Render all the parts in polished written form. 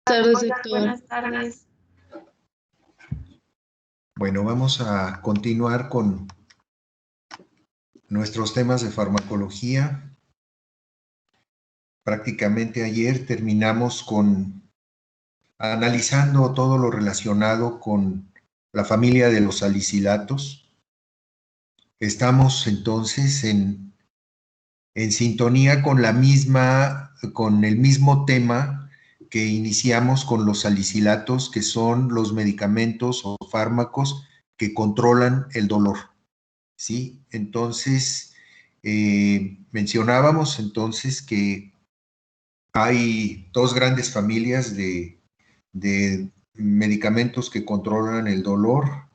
Tardes, Hola, doctor. buenas tardes. Bueno, vamos a continuar con nuestros temas de farmacología. Prácticamente ayer terminamos analizando todo lo relacionado con la familia de los salicilatos. Estamos entonces en sintonía con el mismo tema que iniciamos con los salicilatos, que son los medicamentos o fármacos que controlan el dolor. ¿Sí? Entonces, mencionábamos entonces que hay dos grandes familias de medicamentos que controlan el dolor.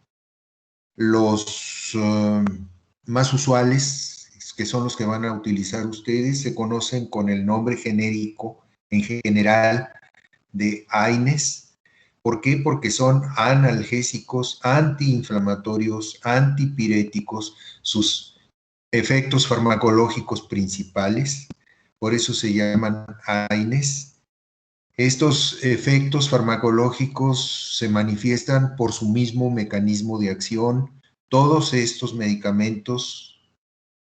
Los más usuales, que son los que van a utilizar ustedes, se conocen con el nombre genérico en general de AINES. ¿Por qué? Porque son analgésicos, antiinflamatorios, antipiréticos, sus efectos farmacológicos principales, por eso se llaman AINES. Estos efectos farmacológicos se manifiestan por su mismo mecanismo de acción. Todos estos medicamentos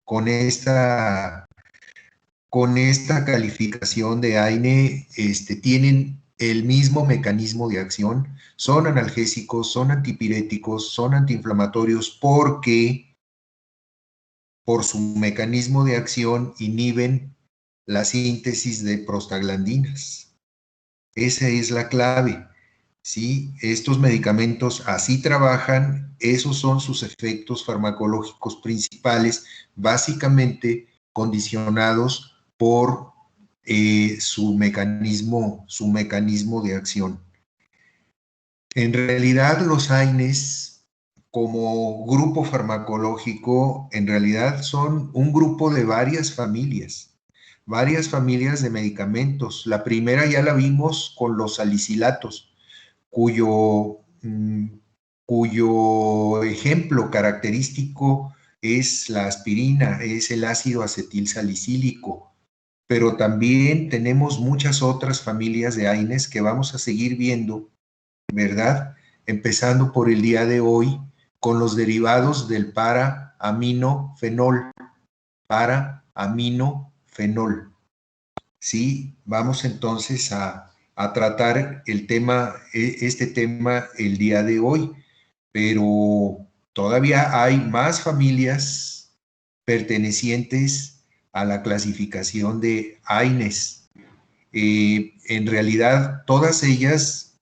con esta calificación de AINE tienen el mismo mecanismo de acción, son analgésicos, son antipiréticos, son antiinflamatorios porque por su mecanismo de acción inhiben la síntesis de prostaglandinas. Esa es la clave. ¿Sí? Estos medicamentos así trabajan, esos son sus efectos farmacológicos principales, básicamente condicionados por su mecanismo de acción. En realidad, los AINES, como grupo farmacológico, en realidad son un grupo de varias familias de medicamentos. La primera ya la vimos con los salicilatos, cuyo ejemplo característico es la aspirina, es el ácido acetilsalicílico, pero también tenemos muchas otras familias de AINES que vamos a seguir viendo, ¿verdad? Empezando por el día de hoy con los derivados del para-aminofenol. Sí, vamos entonces a tratar este tema el día de hoy, pero todavía hay más familias pertenecientes a la clasificación de AINES. En realidad, todas ellas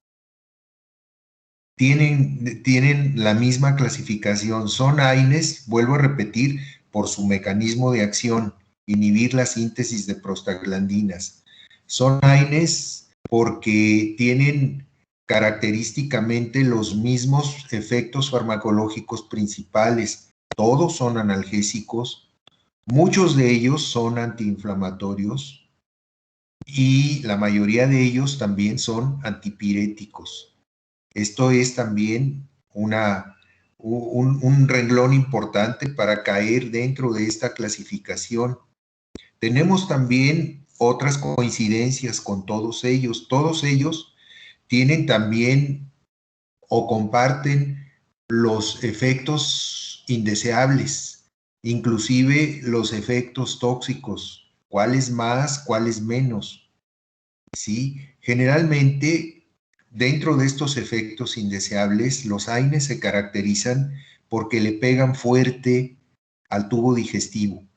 tienen la misma clasificación. Son AINES, vuelvo a repetir, por su mecanismo de acción, inhibir la síntesis de prostaglandinas. Son AINES porque tienen característicamente los mismos efectos farmacológicos principales. Todos son analgésicos, muchos de ellos son antiinflamatorios y la mayoría de ellos también son antipiréticos. Esto es también un renglón importante para caer dentro de esta clasificación. Tenemos también otras coincidencias con todos ellos. Todos ellos tienen también o comparten los efectos indeseables, inclusive los efectos tóxicos. ¿Cuáles más, cuáles menos? ¿Sí? Generalmente, dentro de estos efectos indeseables, los AINES se caracterizan porque le pegan fuerte al tubo digestivo.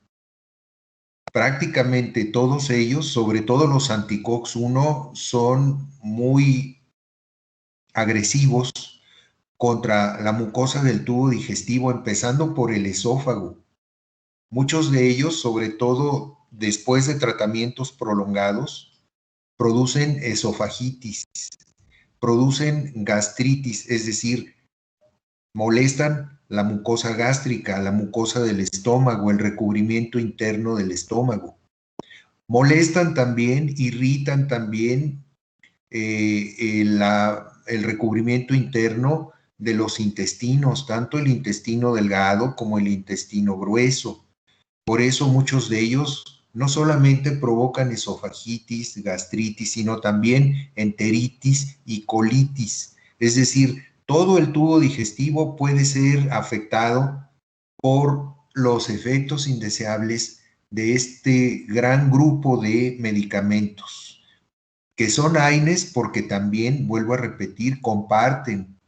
Prácticamente todos ellos, sobre todo los anticox-1, son muy agresivos contra la mucosa del tubo digestivo, empezando por el esófago. Muchos de ellos, sobre todo después de tratamientos prolongados, producen esofagitis, producen gastritis, es decir, molestan la mucosa gástrica, la mucosa del estómago, el recubrimiento interno del estómago. Molestan también, irritan también el recubrimiento interno de los intestinos, tanto el intestino delgado como el intestino grueso. Por eso muchos de ellos no solamente provocan esofagitis, gastritis, sino también enteritis y colitis. Es decir, todo el tubo digestivo puede ser afectado por los efectos indeseables de este gran grupo de medicamentos, que son AINES porque también, vuelvo a repetir, comparten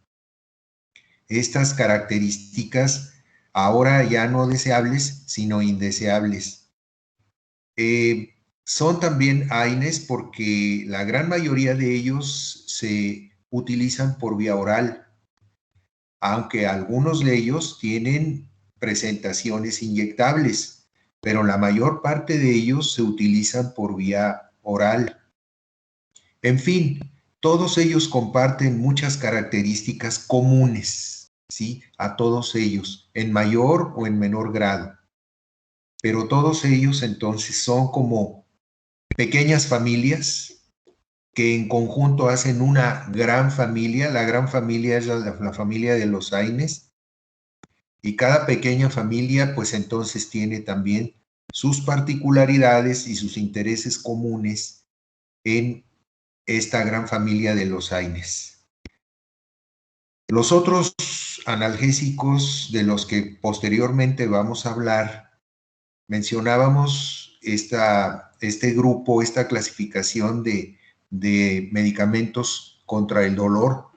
estas características ahora ya no deseables, sino indeseables. Son también AINES porque la gran mayoría de ellos se utilizan por vía oral, aunque algunos de ellos tienen presentaciones inyectables, pero la mayor parte de ellos se utilizan por vía oral. En fin, todos ellos comparten muchas características comunes, ¿sí? A todos ellos, en mayor o en menor grado. Pero todos ellos entonces son como pequeñas familias que en conjunto hacen una gran familia. La gran familia es la familia de los AINES, y cada pequeña familia pues entonces tiene también sus particularidades y sus intereses comunes en esta gran familia de los AINES. Los otros analgésicos de los que posteriormente vamos a hablar, mencionábamos este grupo, esta clasificación de medicamentos contra el dolor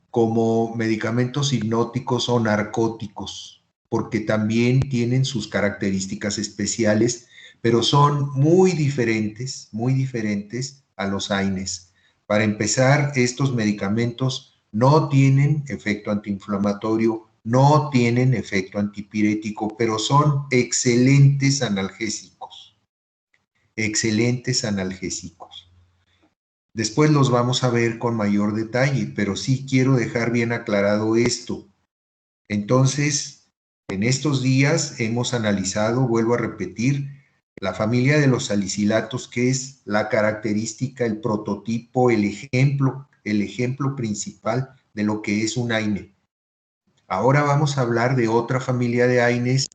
como medicamentos hipnóticos o narcóticos, porque también tienen sus características especiales, pero son muy diferentes a los AINES. Para empezar, estos medicamentos no tienen efecto antiinflamatorio, no tienen efecto antipirético, pero son excelentes analgésicos, excelentes analgésicos. Después los vamos a ver con mayor detalle, pero sí quiero dejar bien aclarado esto. Entonces, en estos días hemos analizado, vuelvo a repetir, la familia de los salicilatos, que es la característica, el prototipo, el ejemplo principal de lo que es un AINE. Ahora vamos a hablar de otra familia de AINES,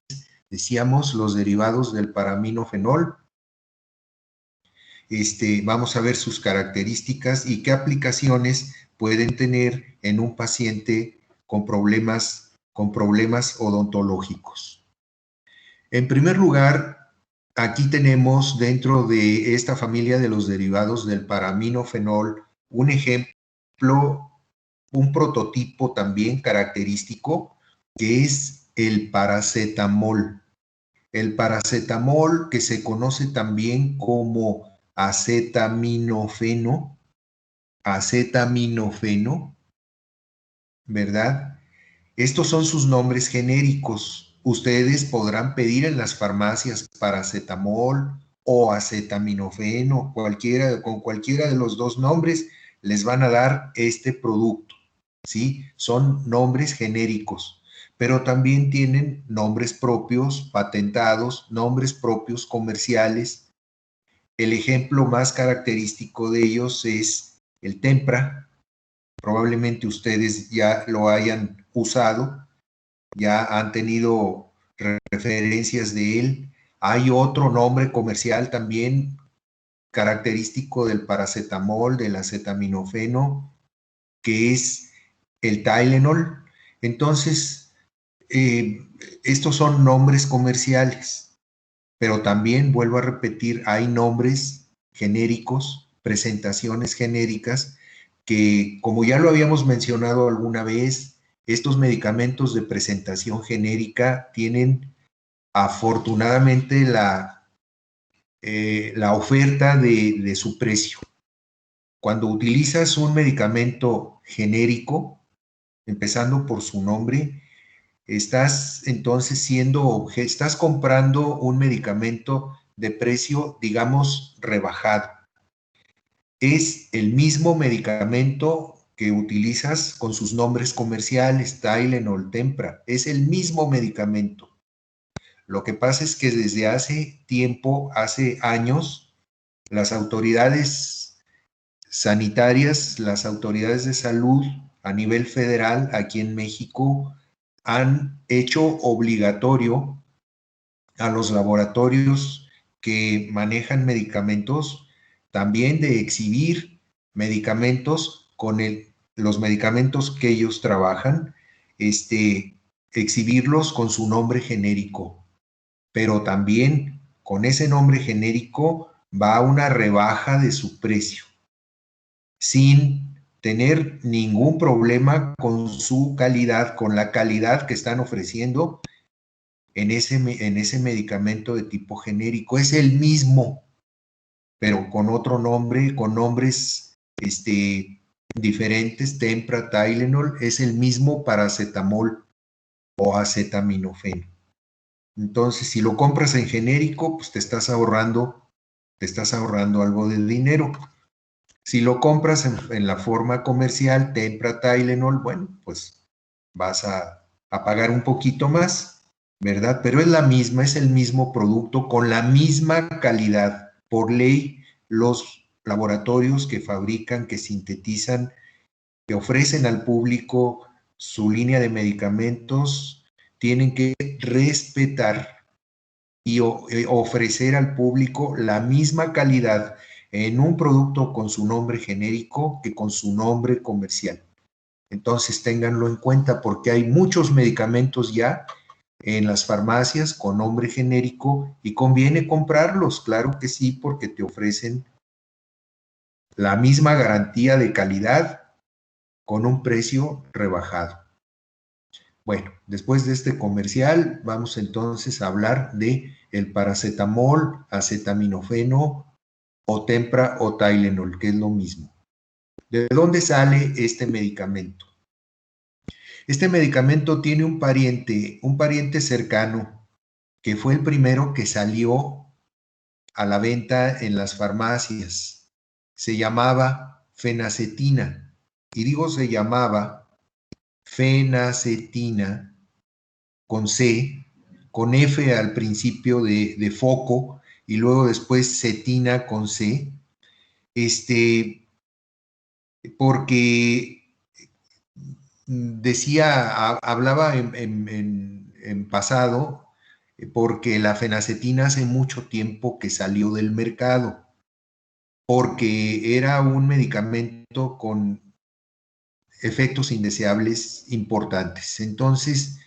decíamos los derivados del paraminofenol. Vamos a ver sus características y qué aplicaciones pueden tener en un paciente con problemas odontológicos. En primer lugar, aquí tenemos dentro de esta familia de los derivados del paraminofenol un ejemplo, un prototipo también característico, que es el paracetamol. El paracetamol, que se conoce también como acetaminofeno, ¿verdad? Estos son sus nombres genéricos. Ustedes podrán pedir en las farmacias paracetamol o acetaminofeno, con cualquiera de los dos nombres les van a dar este producto, ¿sí? Son nombres genéricos, pero también tienen nombres propios, patentados, nombres propios comerciales. El ejemplo más característico de ellos es el Tempra. Probablemente ustedes ya lo hayan usado, ya han tenido referencias de él. Hay otro nombre comercial también característico del paracetamol, del acetaminofeno, que es el Tylenol. Entonces, estos son nombres comerciales, pero también, vuelvo a repetir, hay nombres genéricos, presentaciones genéricas, que, como ya lo habíamos mencionado alguna vez, estos medicamentos de presentación genérica tienen afortunadamente la oferta de su precio. Cuando utilizas un medicamento genérico, empezando por su nombre, estás entonces estás comprando un medicamento de precio, digamos, rebajado. Es el mismo medicamento que utilizas con sus nombres comerciales, Tylenol, Tempra, es el mismo medicamento. Lo que pasa es que desde hace tiempo, hace años, las autoridades sanitarias, las autoridades de salud a nivel federal aquí en México han hecho obligatorio a los laboratorios que manejan medicamentos, también de exhibir medicamentos con los medicamentos que ellos trabajan, exhibirlos con su nombre genérico, pero también con ese nombre genérico va una rebaja de su precio, sin tener ningún problema con su calidad, con la calidad que están ofreciendo en ese medicamento de tipo genérico. Es el mismo, pero con otro nombre, con nombres diferentes. Tempra, Tylenol, es el mismo paracetamol o acetaminofeno. Entonces, si lo compras en genérico, pues te estás ahorrando algo de dinero. Si lo compras en la forma comercial, Tempra, Tylenol, bueno, pues vas a pagar un poquito más, ¿verdad? Pero es el mismo producto con la misma calidad. Por ley, los laboratorios que fabrican, que sintetizan, que ofrecen al público su línea de medicamentos, tienen que respetar y ofrecer al público la misma calidad en un producto con su nombre genérico que con su nombre comercial. Entonces ténganlo en cuenta porque hay muchos medicamentos ya en las farmacias con nombre genérico y conviene comprarlos, claro que sí, porque te ofrecen la misma garantía de calidad con un precio rebajado. Bueno, después de este comercial, vamos entonces a hablar de el paracetamol, acetaminofeno o Tempra o Tylenol, que es lo mismo. ¿De dónde sale este medicamento? Este medicamento tiene un pariente cercano, que fue el primero que salió a la venta en las farmacias. Se llamaba fenacetina. Y digo se llamaba fenacetina con C, con F al principio de foco y luego después cetina con C, porque hablaba en pasado, porque la fenacetina hace mucho tiempo que salió del mercado, porque era un medicamento con efectos indeseables importantes. Entonces,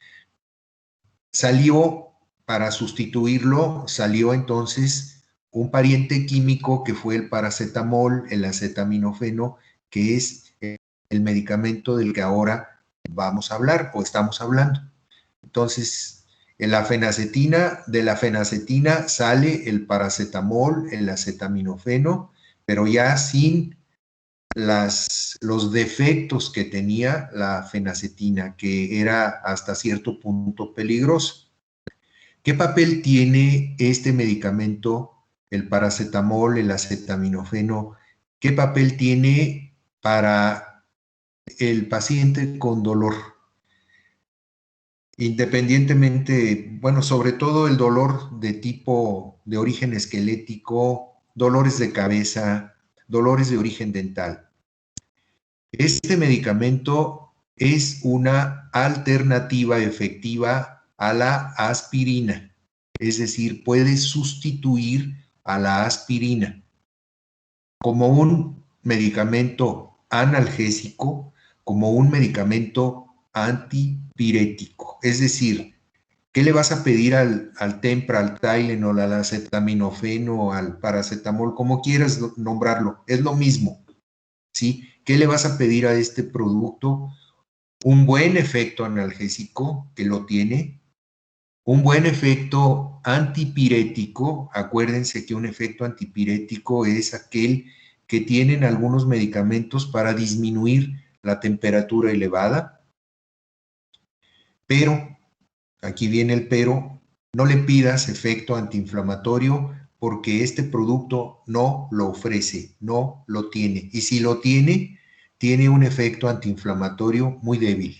para sustituirlo, salió entonces un pariente químico que fue el paracetamol, el acetaminofeno, que es el medicamento del que ahora vamos a hablar o estamos hablando. Entonces, de la fenacetina sale el paracetamol, el acetaminofeno, pero ya sin los defectos que tenía la fenacetina, que era hasta cierto punto peligroso. ¿Qué papel tiene este medicamento, el paracetamol, el acetaminofeno? ¿Qué papel tiene para el paciente con dolor? Independientemente, bueno, sobre todo el dolor de origen esquelético, dolores de cabeza, dolores de origen dental. Este medicamento es una alternativa efectiva a la aspirina, es decir, puede sustituir a la aspirina como un medicamento analgésico, como un medicamento antipirético. Es decir, ¿qué le vas a pedir al Tempra, al Tylenol, al acetaminofeno, al paracetamol, como quieras nombrarlo? Es lo mismo, ¿sí? ¿Qué le vas a pedir a este producto? Un buen efecto analgésico, que lo tiene, un buen efecto antipirético. Acuérdense que un efecto antipirético es aquel que tienen algunos medicamentos para disminuir la temperatura elevada, pero, aquí viene el pero, no le pidas efecto antiinflamatorio porque este producto no lo ofrece, no lo tiene. Y si lo tiene, tiene un efecto antiinflamatorio muy débil.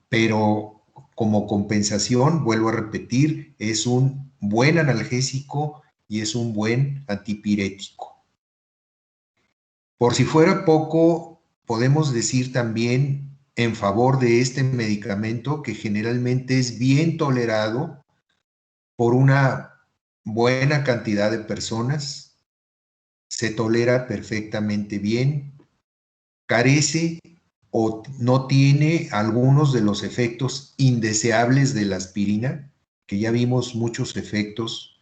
Pero como compensación, vuelvo a repetir, es un buen analgésico y es un buen antipirético. Por si fuera poco, podemos decir también en favor de este medicamento que generalmente es bien tolerado por una buena cantidad de personas, se tolera perfectamente bien, carece o no tiene algunos de los efectos indeseables de la aspirina, que ya vimos muchos efectos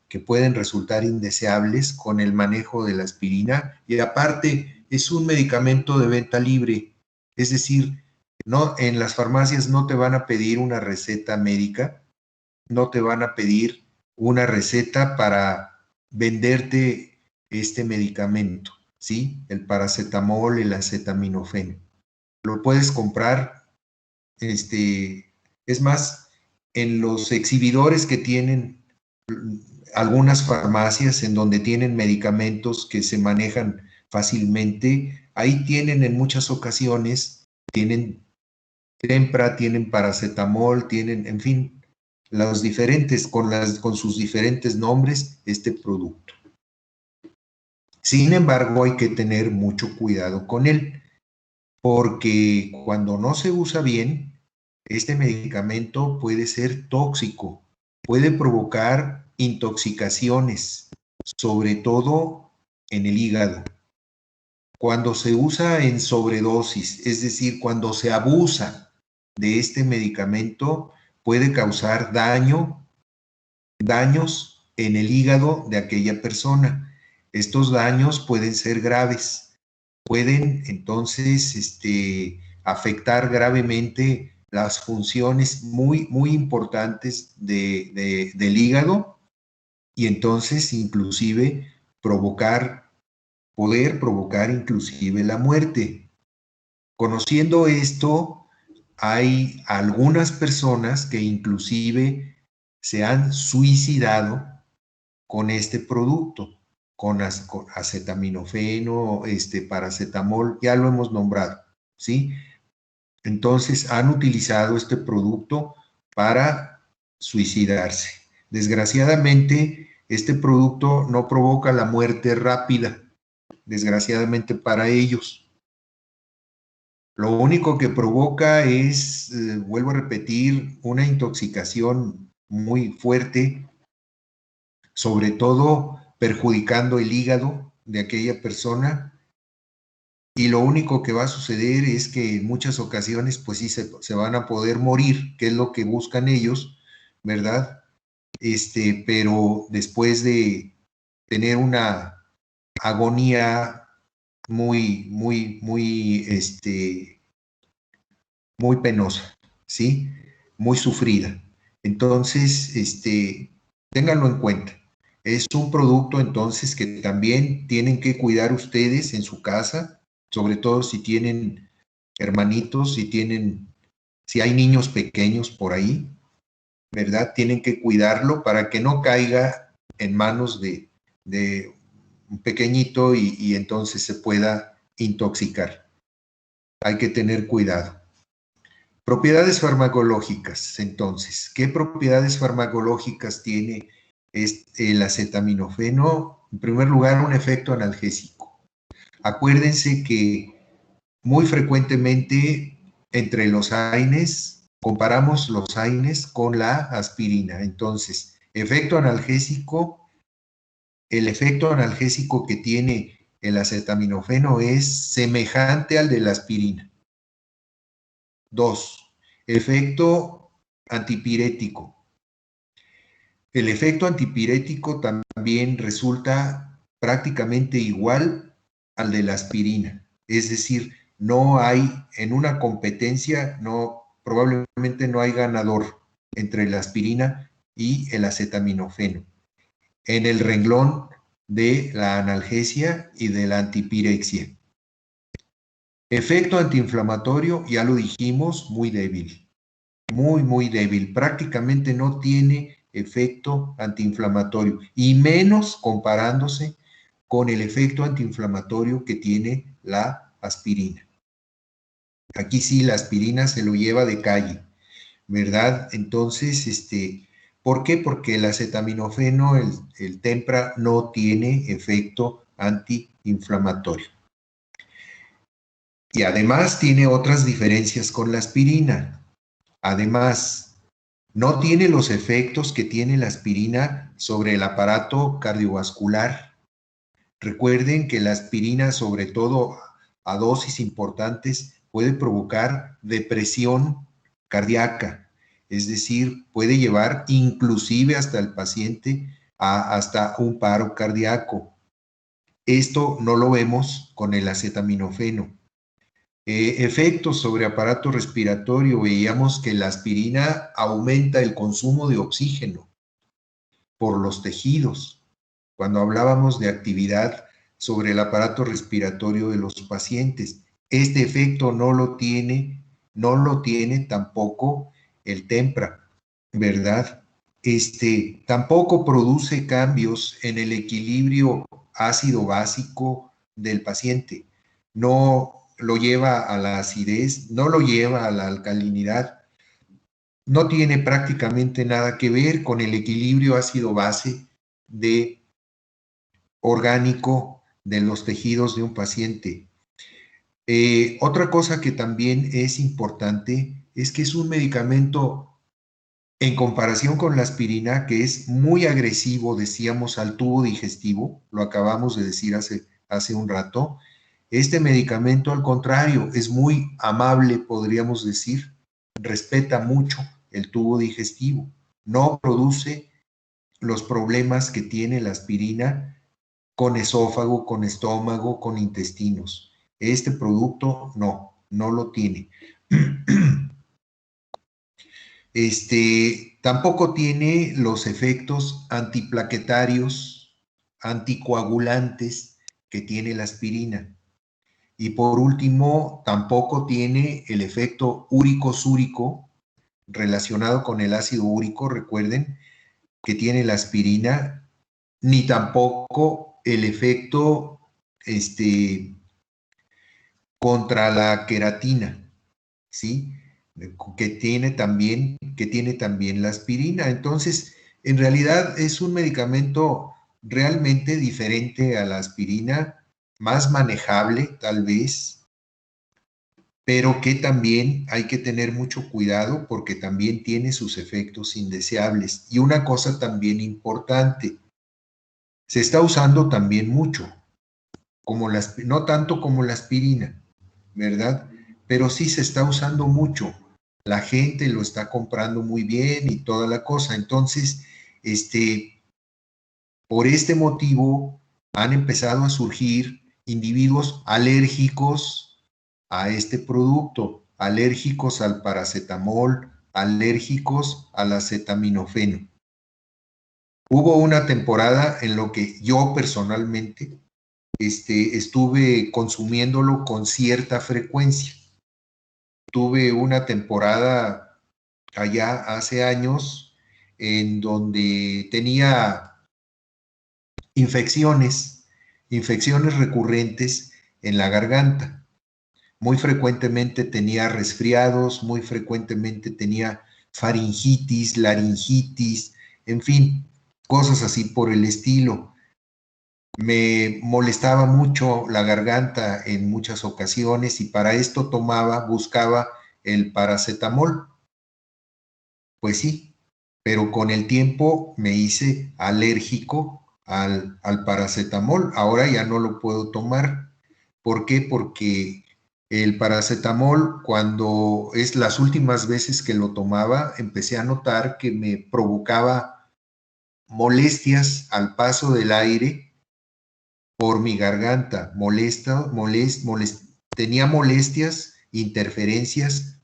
que pueden resultar indeseables con el manejo de la aspirina, y aparte es un medicamento de venta libre, es decir, no, en las farmacias no te van a pedir una receta médica, no te van a pedir una receta para venderte este medicamento, ¿sí? El paracetamol, el acetaminofén. Lo puedes comprar, es más, en los exhibidores que tienen algunas farmacias en donde tienen medicamentos que se manejan fácilmente, ahí tienen en muchas ocasiones, tienen Tempra, tienen paracetamol, tienen, en fin, los diferentes, con sus diferentes nombres, este producto. Sin embargo, hay que tener mucho cuidado con él, porque cuando no se usa bien, este medicamento puede ser tóxico, puede provocar intoxicaciones, sobre todo en el hígado. Cuando se usa en sobredosis, es decir, cuando se abusa de este medicamento, puede causar daños en el hígado de aquella persona. Estos daños pueden ser graves, pueden entonces afectar gravemente las funciones muy importantes del hígado, y entonces inclusive poder provocar inclusive la muerte. Conociendo esto, hay algunas personas que inclusive se han suicidado con este producto, con acetaminofeno, paracetamol, ya lo hemos nombrado, ¿sí? Entonces han utilizado este producto para suicidarse. Desgraciadamente, este producto no provoca la muerte rápida, desgraciadamente para ellos. Lo único que provoca es, vuelvo a repetir, una intoxicación muy fuerte, sobre todo perjudicando el hígado de aquella persona, y lo único que va a suceder es que en muchas ocasiones pues sí se van a poder morir, que es lo que buscan ellos, ¿verdad? Pero después de tener una agonía muy penosa, ¿sí? Muy sufrida. Entonces, ténganlo en cuenta. Es un producto entonces que también tienen que cuidar ustedes en su casa, sobre todo si tienen hermanitos, si hay niños pequeños por ahí, ¿verdad? Tienen que cuidarlo para que no caiga en manos de un pequeñito y entonces se pueda intoxicar. Hay que tener cuidado. Propiedades farmacológicas, entonces. ¿Qué propiedades farmacológicas tiene el acetaminofeno? En primer lugar, un efecto analgésico. Acuérdense que muy frecuentemente entre los AINES, comparamos los AINES con la aspirina. Entonces, efecto analgésico, el efecto analgésico que tiene el acetaminofeno es semejante al de la aspirina. 2. Efecto antipirético. El efecto antipirético también resulta prácticamente igual al de la aspirina. Es decir, no hay, en una competencia, probablemente no hay ganador entre la aspirina y el acetaminofeno. En el renglón de la analgesia y de la antipirexia. Efecto antiinflamatorio, ya lo dijimos, muy débil. Muy débil. Prácticamente no tiene efecto antiinflamatorio, y menos comparándose con el efecto antiinflamatorio que tiene la aspirina. Aquí sí, la aspirina se lo lleva de calle, ¿verdad? Entonces, ¿por qué? Porque el acetaminofeno, el Tempra, no tiene efecto antiinflamatorio. Y además tiene otras diferencias con la aspirina. Además, No tiene los efectos que tiene la aspirina sobre el aparato cardiovascular. Recuerden que la aspirina, sobre todo a dosis importantes, puede provocar depresión cardíaca, es decir, puede llevar inclusive hasta el paciente hasta un paro cardíaco. Esto no lo vemos con el acetaminofeno. Efectos sobre aparato respiratorio, veíamos que la aspirina aumenta el consumo de oxígeno por los tejidos. Cuando hablábamos de actividad sobre el aparato respiratorio de los pacientes, este efecto no lo tiene tampoco el Tempra, ¿verdad? Tampoco produce cambios en el equilibrio ácido básico del paciente. No lo lleva a la acidez, no lo lleva a la alcalinidad. No tiene prácticamente nada que ver con el equilibrio ácido-base de orgánico de los tejidos de un paciente. Otra cosa que también es importante es que es un medicamento en comparación con la aspirina que es muy agresivo, decíamos, al tubo digestivo, lo acabamos de decir hace un rato. Este medicamento, al contrario, es muy amable, podríamos decir, respeta mucho el tubo digestivo, no produce los problemas que tiene la aspirina con esófago, con estómago, con intestinos. Este producto no lo tiene. Tampoco tiene los efectos antiplaquetarios, anticoagulantes que tiene la aspirina. Y por último, tampoco tiene el efecto úrico-súrico relacionado con el ácido úrico, recuerden, que tiene la aspirina, ni tampoco el efecto contra la queratina, ¿sí? Que tiene también la aspirina. Entonces, en realidad es un medicamento realmente diferente a la aspirina, más manejable tal vez, pero que también hay que tener mucho cuidado porque también tiene sus efectos indeseables. Y una cosa también importante, se está usando también mucho, no tanto como la aspirina, ¿verdad? Pero sí se está usando mucho. La gente lo está comprando muy bien y toda la cosa. Entonces, por este motivo han empezado a surgir individuos alérgicos a este producto, alérgicos al paracetamol, alérgicos al acetaminofeno. Hubo una temporada en lo que yo personalmente estuve consumiéndolo con cierta frecuencia. Tuve una temporada allá hace años en donde tenía infecciones recurrentes en la garganta. Muy frecuentemente tenía resfriados, muy frecuentemente tenía faringitis, laringitis, en fin, cosas así por el estilo. Me molestaba mucho la garganta en muchas ocasiones y para esto buscaba el paracetamol. Pues sí, pero con el tiempo me hice alérgico al paracetamol. Ahora ya no lo puedo tomar. ¿Por qué? Porque el paracetamol, cuando es las últimas veces que lo tomaba, empecé a notar que me provocaba molestias al paso del aire por mi garganta, tenía molestias, interferencias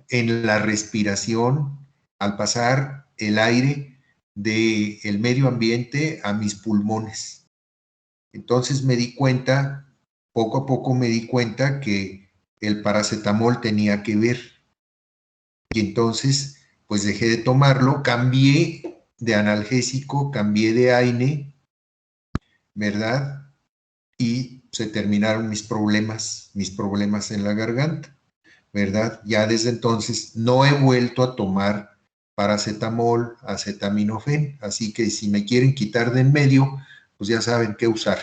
en la respiración al pasar el aire del medio ambiente a mis pulmones. Entonces me di cuenta, poco a poco me di cuenta que el paracetamol tenía que ver. Y entonces, pues dejé de tomarlo, cambié de analgésico, cambié de AINE, ¿verdad? Y se terminaron mis problemas en la garganta, ¿verdad? Ya desde entonces no he vuelto a tomar paracetamol, acetaminofén, así que si me quieren quitar de en medio, pues ya saben qué usar,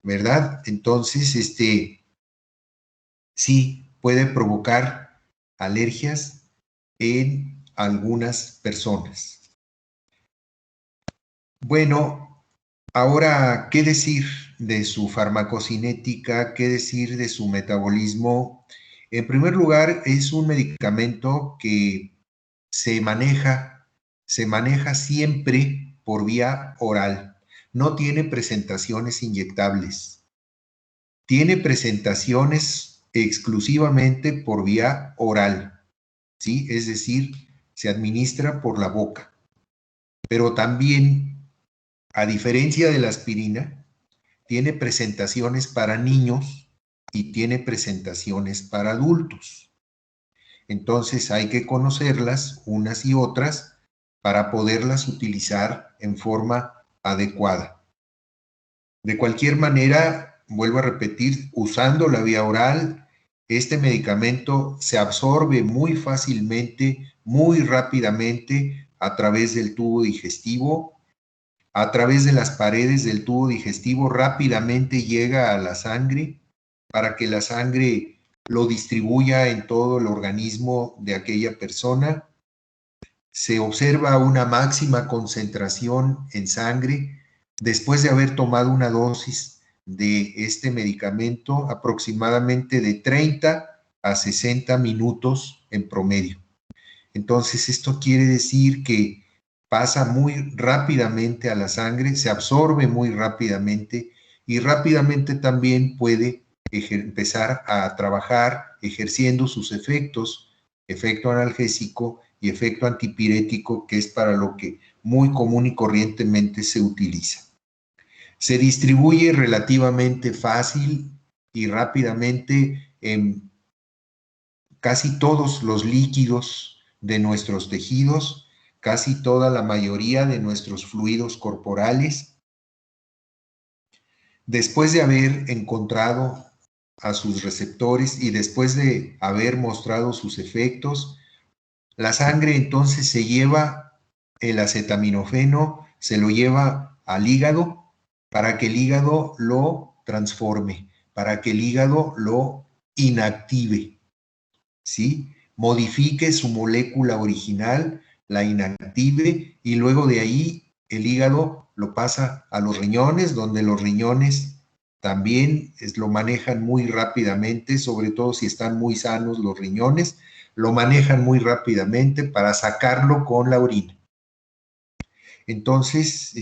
¿verdad? Entonces, sí puede provocar alergias en algunas personas. Bueno, ahora, ¿qué decir de su farmacocinética? ¿Qué decir de su metabolismo? En primer lugar, es un medicamento que se maneja siempre por vía oral. No tiene presentaciones inyectables. Tiene presentaciones exclusivamente por vía oral, ¿sí? Es decir, se administra por la boca. Pero también, a diferencia de la aspirina, tiene presentaciones para niños y tiene presentaciones para adultos. Entonces hay que conocerlas unas y otras para poderlas utilizar en forma adecuada. De cualquier manera, vuelvo a repetir, usando la vía oral, este medicamento se absorbe muy fácilmente, muy rápidamente a través del tubo digestivo, a través de las paredes del tubo digestivo, rápidamente llega a la sangre para que la sangre lo distribuya en todo el organismo de aquella persona. Se observa una máxima concentración en sangre después de haber tomado una dosis de este medicamento, aproximadamente de 30 a 60 minutos en promedio. Entonces, esto quiere decir que pasa muy rápidamente a la sangre, se absorbe muy rápidamente y rápidamente también puede empezar a trabajar ejerciendo sus efectos, efecto analgésico y efecto antipirético, que es para lo que muy común y corrientemente se utiliza. Se distribuye relativamente fácil y rápidamente en casi todos los líquidos de nuestros tejidos, casi toda la mayoría de nuestros fluidos corporales. Después de haber encontrado a sus receptores y después de haber mostrado sus efectos, la sangre entonces se lleva el acetaminofeno, se lo lleva al hígado para que el hígado lo transforme, para que el hígado lo inactive, ¿sí? Modifique su molécula original, la inactive y luego de ahí el hígado lo pasa a los riñones, donde los riñones también lo manejan muy rápidamente, sobre todo si están muy sanos los riñones, lo manejan muy rápidamente para sacarlo con la orina. Entonces,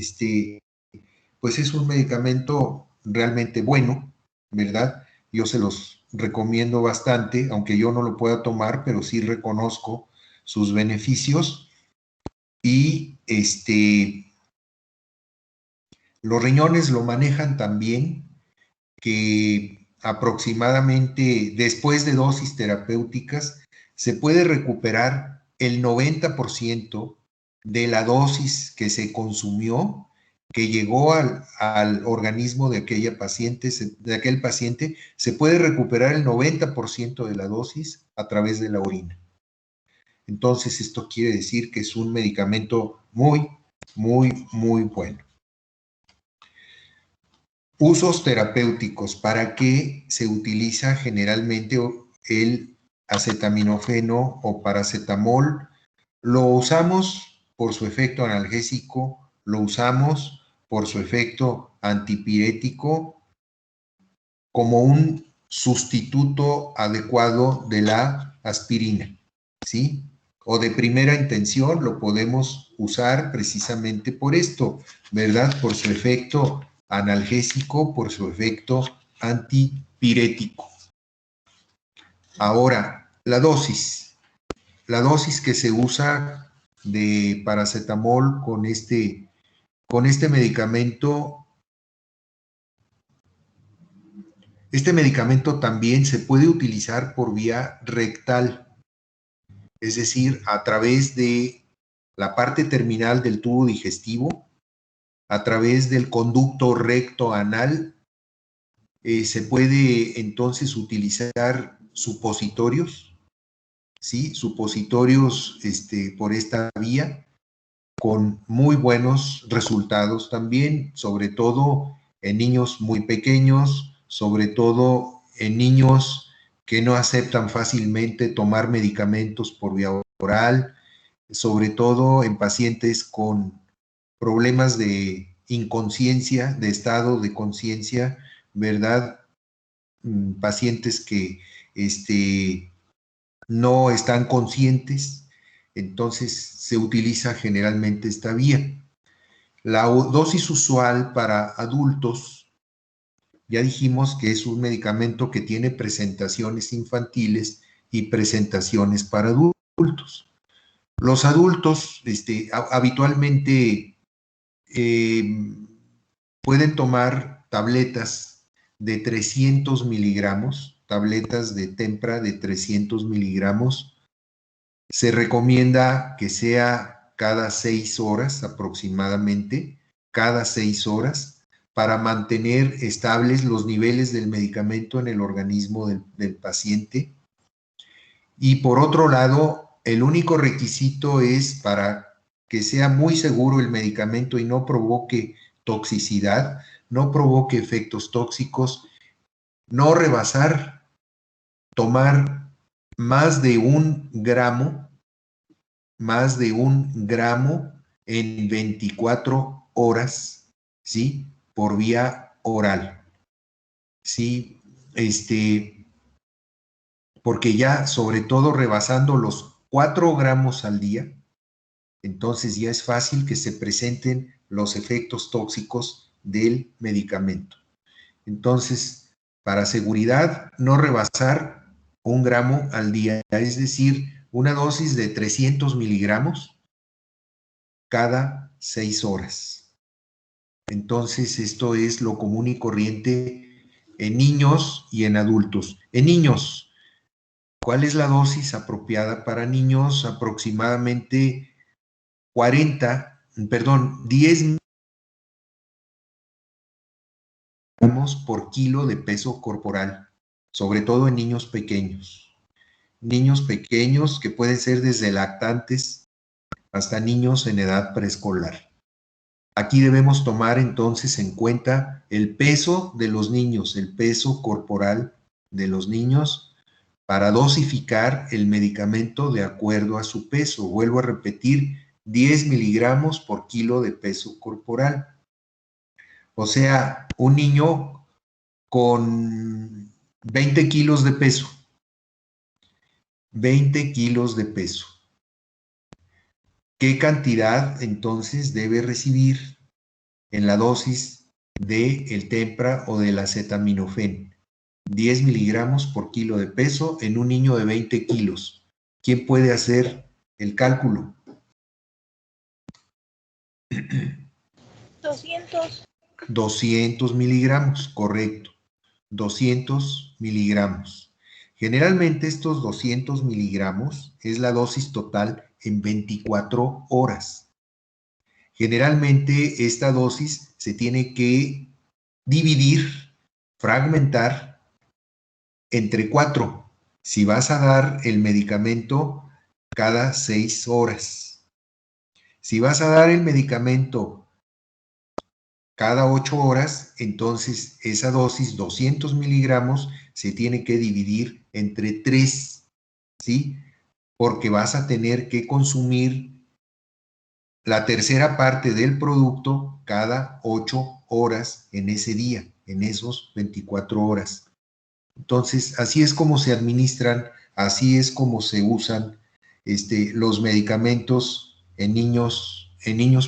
pues es un medicamento realmente bueno, ¿verdad? Yo se los recomiendo bastante, aunque yo no lo pueda tomar, pero sí reconozco sus beneficios. Y los riñones lo manejan también, que aproximadamente después de dosis terapéuticas se puede recuperar el 90% de la dosis que se consumió, que llegó al organismo de aquel paciente, se puede recuperar el 90% de la dosis a través de la orina. Entonces, esto quiere decir que es un medicamento muy, muy, muy bueno. Usos terapéuticos. ¿Para qué se utiliza generalmente el acetaminofeno o paracetamol? Lo usamos por su efecto analgésico, lo usamos por su efecto antipirético como un sustituto adecuado de la aspirina, ¿sí? O de primera intención lo podemos usar precisamente por esto, ¿verdad? Por su efecto analgésico, por su efecto antipirético. Ahora, la dosis que se usa de paracetamol con este medicamento. Este medicamento también se puede utilizar por vía rectal, es decir, a través de la parte terminal del tubo digestivo, a través del conducto recto anal. Se puede entonces utilizar supositorios, ¿sí? Supositorios por esta vía, con muy buenos resultados también, sobre todo en niños muy pequeños, sobre todo en niños que no aceptan fácilmente tomar medicamentos por vía oral, sobre todo en pacientes con problemas de inconsciencia, de estado de conciencia, ¿verdad? Pacientes que no están conscientes, entonces se utiliza generalmente esta vía. La dosis usual para adultos, ya dijimos que es un medicamento que tiene presentaciones infantiles y presentaciones para adultos. Los adultos habitualmente pueden tomar tabletas de 300 miligramos, tabletas de Tempra de 300 miligramos. Se recomienda que sea cada 6 horas aproximadamente, cada 6 horas, para mantener estables los niveles del medicamento en el organismo del paciente. Y por otro lado, el único requisito es para que sea muy seguro el medicamento y no provoque toxicidad, no provoque efectos tóxicos, no rebasar, tomar más de 1 gramo en 24 horas, ¿sí? Por vía oral, ¿sí? Porque ya sobre todo rebasando los 4 gramos al día, entonces ya es fácil que se presenten los efectos tóxicos del medicamento. Entonces, para seguridad, no rebasar 1 gramo al día, es decir, una dosis de 300 miligramos cada 6 horas. Entonces, esto es lo común y corriente en niños y en adultos. En niños, ¿cuál es la dosis apropiada para niños? Aproximadamente 10 miligramos por kilo de peso corporal, sobre todo en niños pequeños. Niños pequeños que pueden ser desde lactantes hasta niños en edad preescolar. Aquí debemos tomar entonces en cuenta el peso de los niños, el peso corporal de los niños para dosificar el medicamento de acuerdo a su peso. Vuelvo a repetir, 10 miligramos por kilo de peso corporal. O sea, un niño con 20 kilos de peso. 20 kilos de peso. ¿Qué cantidad entonces debe recibir en la dosis del Tempra o del acetaminofén? 10 miligramos por kilo de peso en un niño de 20 kilos. ¿Quién puede hacer el cálculo? 200 miligramos, correcto. 200 miligramos. Generalmente estos 200 miligramos es la dosis total en 24 horas. Generalmente esta dosis se tiene que dividir, fragmentar entre 4. Si vas a dar el medicamento cada 6 horas. Si vas a dar el medicamento cada 8 horas, entonces esa dosis, 200 miligramos, se tiene que dividir entre 3, ¿sí? Porque vas a tener que consumir la tercera parte del producto cada 8 horas en ese día, en esos 24 horas. Entonces, así es como se administran, así es como se usan los medicamentos en niños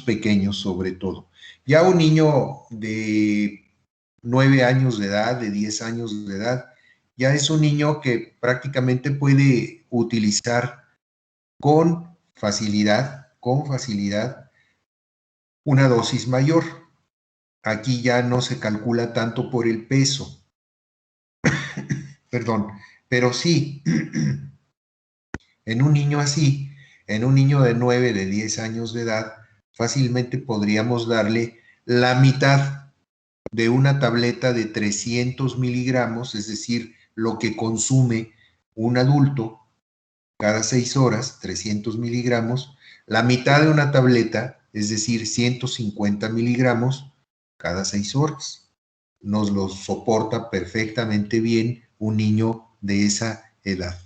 pequeños sobre todo. Ya un niño de 9 años de edad, de 10 años de edad, ya es un niño que prácticamente puede utilizar con facilidad una dosis mayor. Aquí ya no se calcula tanto por el peso, perdón, pero sí, en un niño así, en un niño de 9, de 10 años de edad, fácilmente podríamos darle la mitad de una tableta de 300 miligramos, es decir, lo que consume un adulto cada 6 horas, 300 miligramos, la mitad de una tableta, es decir, 150 miligramos cada 6 horas. Nos lo soporta perfectamente bien un niño de esa edad.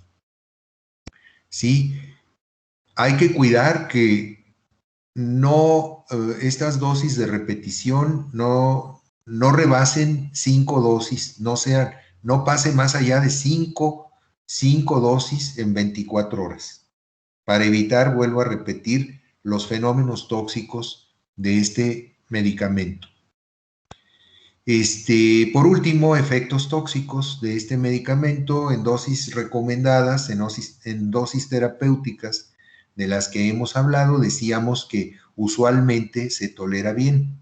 ¿Sí? Hay que cuidar que no, estas dosis de repetición no rebasen 5 dosis, no pase más allá de 5 dosis en 24 horas, para evitar, vuelvo a repetir, los fenómenos tóxicos de este medicamento. Por último, efectos tóxicos de este medicamento en dosis recomendadas, en dosis terapéuticas de las que hemos hablado, decíamos que usualmente se tolera bien,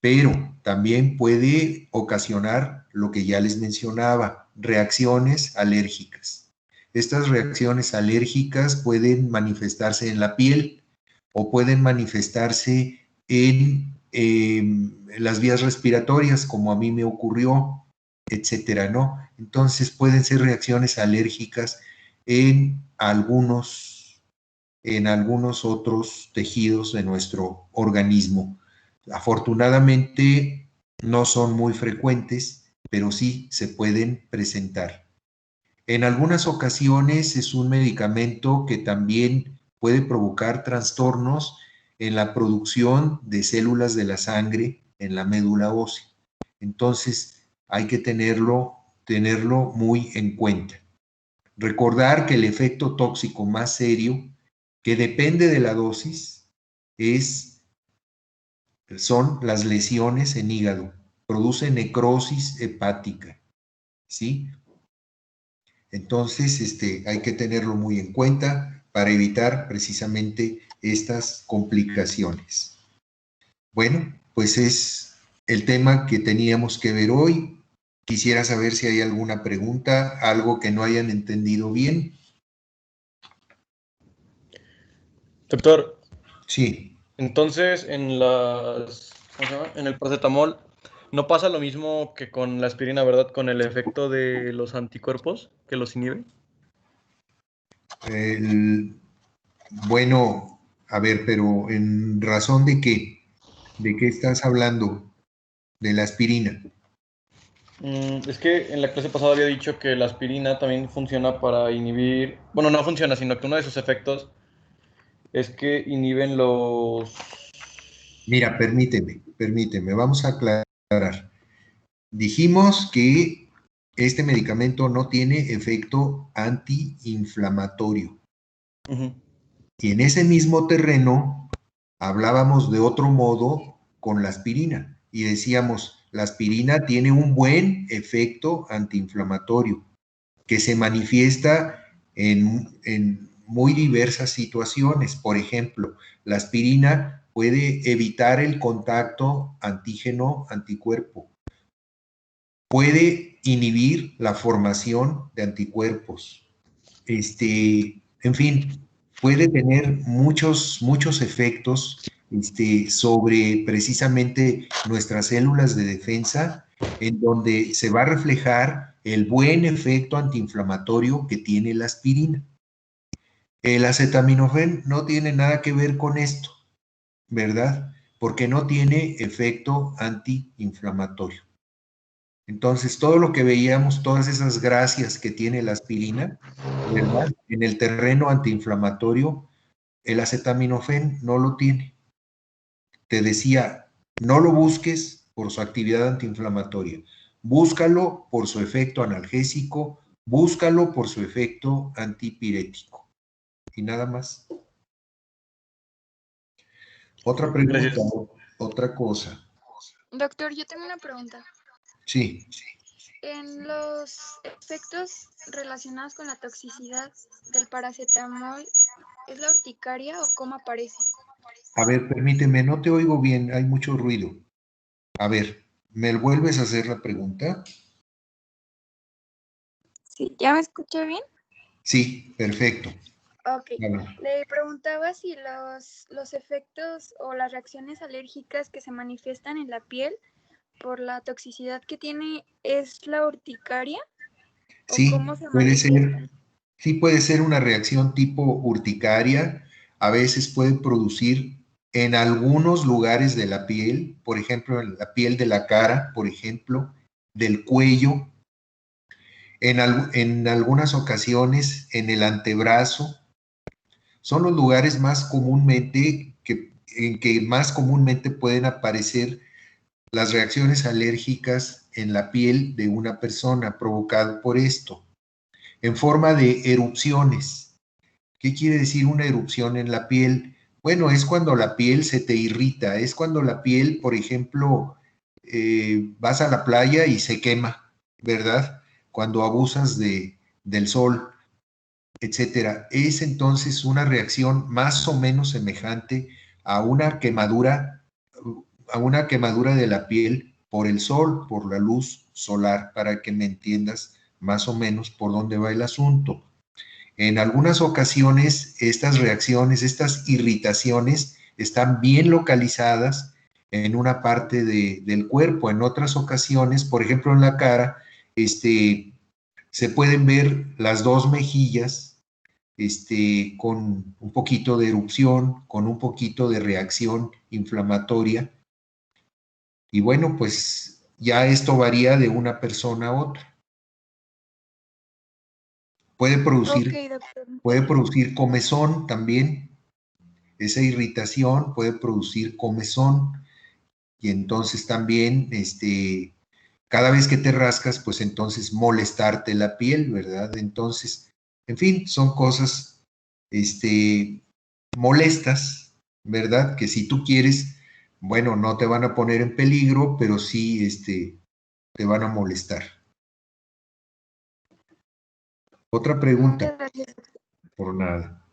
pero también puede ocasionar lo que ya les mencionaba, reacciones alérgicas. Estas reacciones alérgicas pueden manifestarse en la piel o pueden manifestarse en las vías respiratorias, como a mí me ocurrió, etcétera, ¿no? Entonces pueden ser reacciones alérgicas en algunos otros tejidos de nuestro organismo. Afortunadamente no son muy frecuentes, pero sí se pueden presentar. En algunas ocasiones es un medicamento que también puede provocar trastornos en la producción de células de la sangre en la médula ósea. Entonces hay que tenerlo muy en cuenta. Recordar que el efecto tóxico más serio, que depende de la dosis, son las lesiones en hígado. Produce necrosis hepática, ¿sí? Entonces, hay que tenerlo muy en cuenta para evitar precisamente estas complicaciones. Bueno, pues es el tema que teníamos que ver hoy. Quisiera saber si hay alguna pregunta, algo que no hayan entendido bien. Doctor, Sí. entonces ¿cómo se llama? En el paracetamol no pasa lo mismo que con la aspirina, ¿verdad? Con el efecto de los anticuerpos que los inhiben. Bueno, a ver, pero ¿en razón de qué? ¿De qué estás hablando? De la aspirina. Es que en la clase pasada había dicho que la aspirina también funciona para inhibir, bueno, no funciona, sino que uno de sus efectos es que inhiben los... Mira, permíteme, vamos a aclarar. Dijimos que este medicamento no tiene efecto antiinflamatorio. Ujú. Y en ese mismo terreno hablábamos de otro modo con la aspirina y decíamos, la aspirina tiene un buen efecto antiinflamatorio que se manifiesta en muy diversas situaciones. Por ejemplo, la aspirina puede evitar el contacto antígeno-anticuerpo, puede inhibir la formación de anticuerpos, en fin, puede tener muchos efectos sobre precisamente nuestras células de defensa, en donde se va a reflejar el buen efecto antiinflamatorio que tiene la aspirina. El acetaminofén no tiene nada que ver con esto, ¿verdad? Porque no tiene efecto antiinflamatorio. Entonces, todo lo que veíamos, todas esas gracias que tiene la aspirina, ¿verdad? En el terreno antiinflamatorio, el acetaminofén no lo tiene. Te decía, no lo busques por su actividad antiinflamatoria, búscalo por su efecto analgésico, búscalo por su efecto antipirético. Y nada más. Otra pregunta, Gracias. otra cosa. Doctor, yo tengo una pregunta. Sí. En los efectos relacionados con la toxicidad del paracetamol, ¿es la urticaria o cómo aparece? A ver, permíteme, no te oigo bien, hay mucho ruido. A ver, ¿me vuelves a hacer la pregunta? Sí, ¿ya me escuché bien? Sí, perfecto. Ok. Bueno, Le preguntaba si los efectos o las reacciones alérgicas que se manifiestan en la piel por la toxicidad que tiene es la urticaria o sí, cómo se puede manifiestan. ser, sí puede ser una reacción tipo urticaria, a veces puede producir en algunos lugares de la piel, por ejemplo, en la piel de la cara, por ejemplo, del cuello, en algunas ocasiones en el antebrazo, son los lugares más comúnmente en que más comúnmente pueden aparecer las reacciones alérgicas en la piel de una persona provocado por esto, en forma de erupciones. ¿Qué quiere decir una erupción en la piel? Bueno, es cuando la piel se te irrita, es cuando la piel, por ejemplo, vas a la playa y se quema, ¿verdad? Cuando abusas del sol, etcétera. Es entonces una reacción más o menos semejante a una quemadura de la piel por el sol, por la luz solar, para que me entiendas más o menos por dónde va el asunto. En algunas ocasiones, estas reacciones, estas irritaciones están bien localizadas en una parte del cuerpo. En otras ocasiones, por ejemplo, en la cara, se pueden ver las dos mejillas con un poquito de erupción, con un poquito de reacción inflamatoria. Y bueno, pues ya esto varía de una persona a otra. Puede Ok, doctor. producir comezón también. Esa irritación puede producir comezón y entonces también, cada vez que te rascas, pues entonces molestarte la piel, ¿verdad? Entonces, en fin, son cosas, molestas, ¿verdad? Que si tú quieres, bueno, no te van a poner en peligro, pero sí, te van a molestar. Otra pregunta. Muchas gracias. Por nada.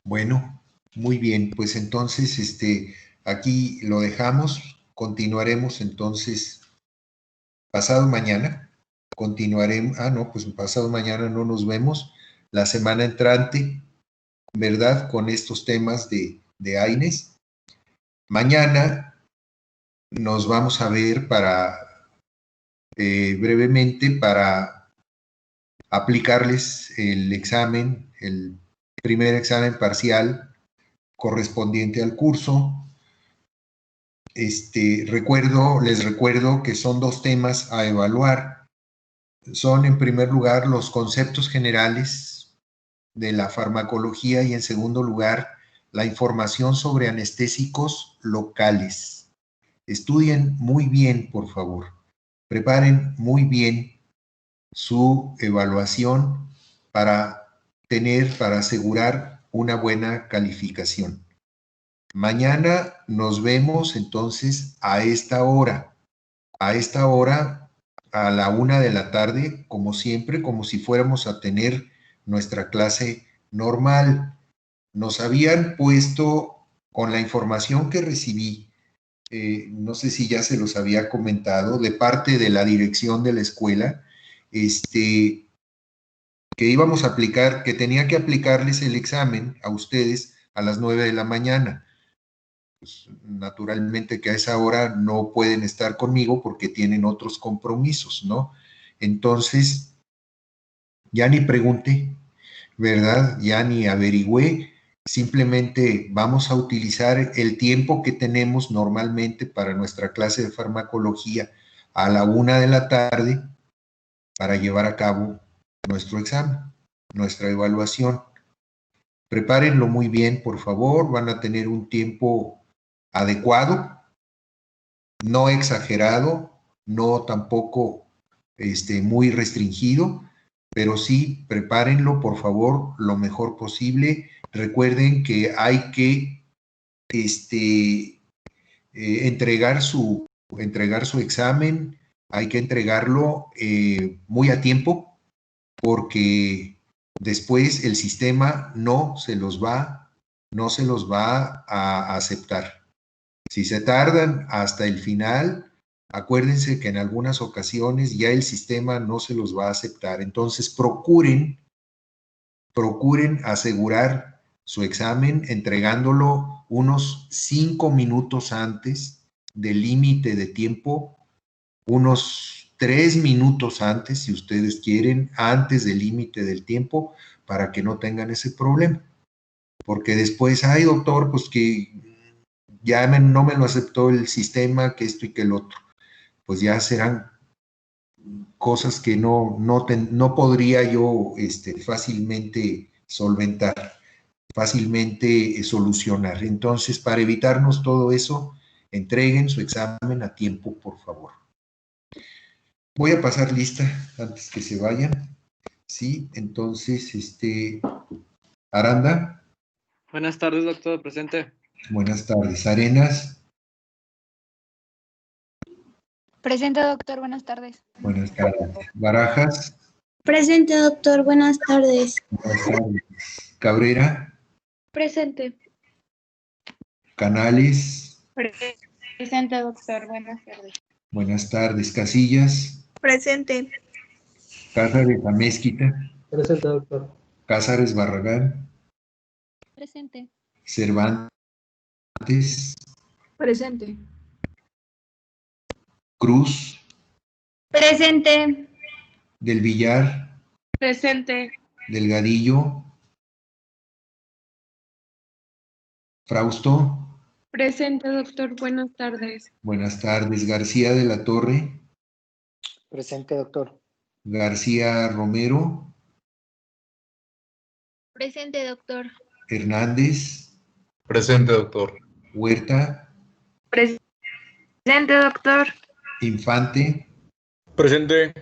Bueno, muy bien, pues entonces, aquí lo dejamos. Continuaremos entonces pasado mañana. Continuaremos, no, pues pasado mañana no nos vemos. La semana entrante, ¿verdad? Con estos temas de AINES. Mañana nos vamos a ver brevemente para aplicarles el examen, el primer examen parcial correspondiente al curso. Les recuerdo que son dos temas a evaluar. Son, en primer lugar, los conceptos generales de la farmacología y, en segundo lugar, la información sobre anestésicos locales. Estudien muy bien, por favor. Preparen muy bien su evaluación para asegurar una buena calificación. Mañana nos vemos entonces a esta hora, a la 1 de la tarde, como siempre, como si fuéramos a tener nuestra clase normal. Nos habían puesto, con la información que recibí, no sé si ya se los había comentado, de parte de la dirección de la escuela, que íbamos a aplicar, que tenía que aplicarles el examen a ustedes a las 9 de la mañana. Pues, naturalmente que a esa hora no pueden estar conmigo porque tienen otros compromisos, ¿no? Entonces, ya ni pregunté, ¿verdad? Ya ni averigüé, simplemente vamos a utilizar el tiempo que tenemos normalmente para nuestra clase de farmacología a la 1 de la tarde para llevar a cabo nuestro examen, nuestra evaluación. Prepárenlo muy bien, por favor, van a tener un tiempo adecuado, no exagerado, no tampoco muy restringido, pero sí prepárenlo, por favor, lo mejor posible. Recuerden que hay que entregar su examen, hay que entregarlo muy a tiempo, porque después el sistema no se los va a aceptar. Si se tardan hasta el final, acuérdense que en algunas ocasiones ya el sistema no se los va a aceptar. Entonces, procuren asegurar su examen entregándolo unos 5 minutos antes del límite de tiempo, unos 3 minutos antes, si ustedes quieren, antes del límite del tiempo, para que no tengan ese problema. Porque después, ay, doctor, pues que no me lo aceptó el sistema, que esto y que el otro. Pues ya serán cosas que no podría yo fácilmente solventar, fácilmente solucionar. Entonces, para evitarnos todo eso, entreguen su examen a tiempo, por favor. Voy a pasar lista antes que se vayan. Sí, entonces, Aranda. Buenas tardes, doctor. Presente. Buenas tardes. Arenas. Presente, doctor. Buenas tardes. Buenas tardes. Barajas. Presente, doctor. Buenas tardes. Buenas tardes. Cabrera. Presente. Canales. Presente, doctor. Buenas tardes. Buenas tardes. Casillas. Presente. Cázares Amézquita. Presente, doctor. Cázares Barragán. Presente. Cervantes. Presente. Cruz. Presente. Del Villar. Presente. Delgadillo. Frausto. Presente, doctor. Buenas tardes. Buenas tardes. García de la Torre. Presente, doctor. García Romero. Presente, doctor. Hernández. Presente, doctor. Huerta. Presente, doctor. Infante. Presente.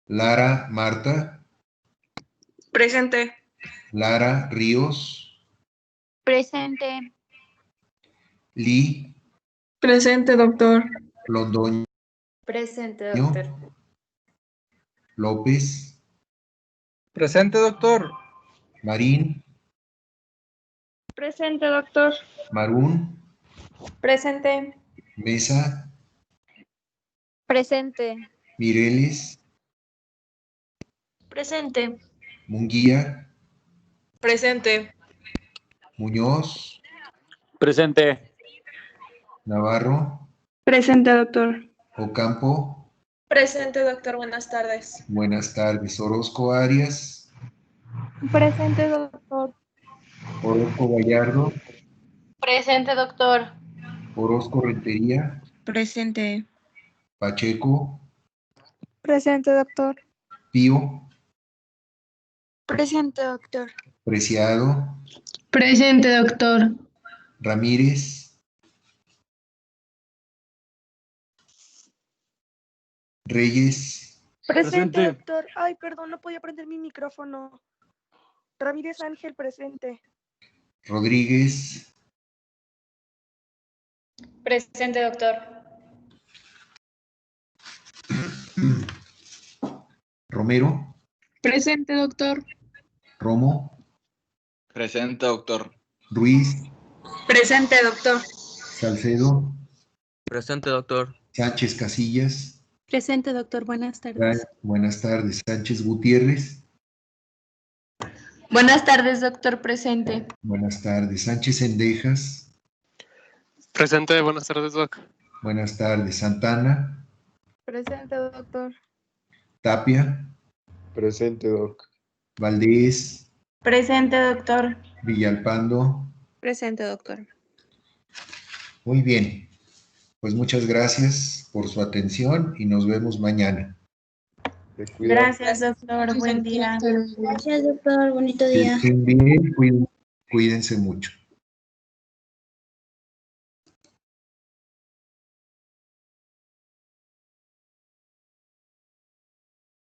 Lara Marta. Presente. Lara Ríos. Presente. Lee Presente, doctor. Londoño. Presente, López. Presente, doctor. Marín. Presente, doctor. Marún. Presente. Mesa. Presente. Mireles. Presente. Munguía. Presente. Muñoz. Presente. Navarro. Presente, doctor. Ocampo. Presente, doctor. Buenas tardes. Buenas tardes. Orozco Arias. Presente, doctor. Orozco Gallardo. Presente, doctor. Orozco Rentería. Presente. Pacheco. Presente, doctor. Pío. Presente, doctor. Preciado. Presente, doctor. Ramírez. Reyes. Presente, Presente. doctor. Ay, perdón, no podía prender mi micrófono. Ramírez Ángel, presente. Rodríguez. Presente, doctor. Romero. Presente, doctor. Romo. Presente, doctor. Ruiz. Presente, doctor. Salcedo. Presente, doctor. Sánchez Casillas. Presente, doctor. Buenas tardes. Buenas tardes. Sánchez Gutiérrez. Buenas tardes, doctor. Presente. Buenas tardes. Sánchez Sendejas. Presente, buenas tardes, Doc. Buenas tardes. Santana. Presente, doctor. Tapia. Presente, doc. Valdés. Presente, doctor. Villalpando. Presente, doctor. Muy bien. Pues muchas gracias por su atención y nos vemos mañana. Te cuida. Gracias, doctor. Buen día. Gracias, doctor. Bonito Que día. estén bien, cuídense mucho.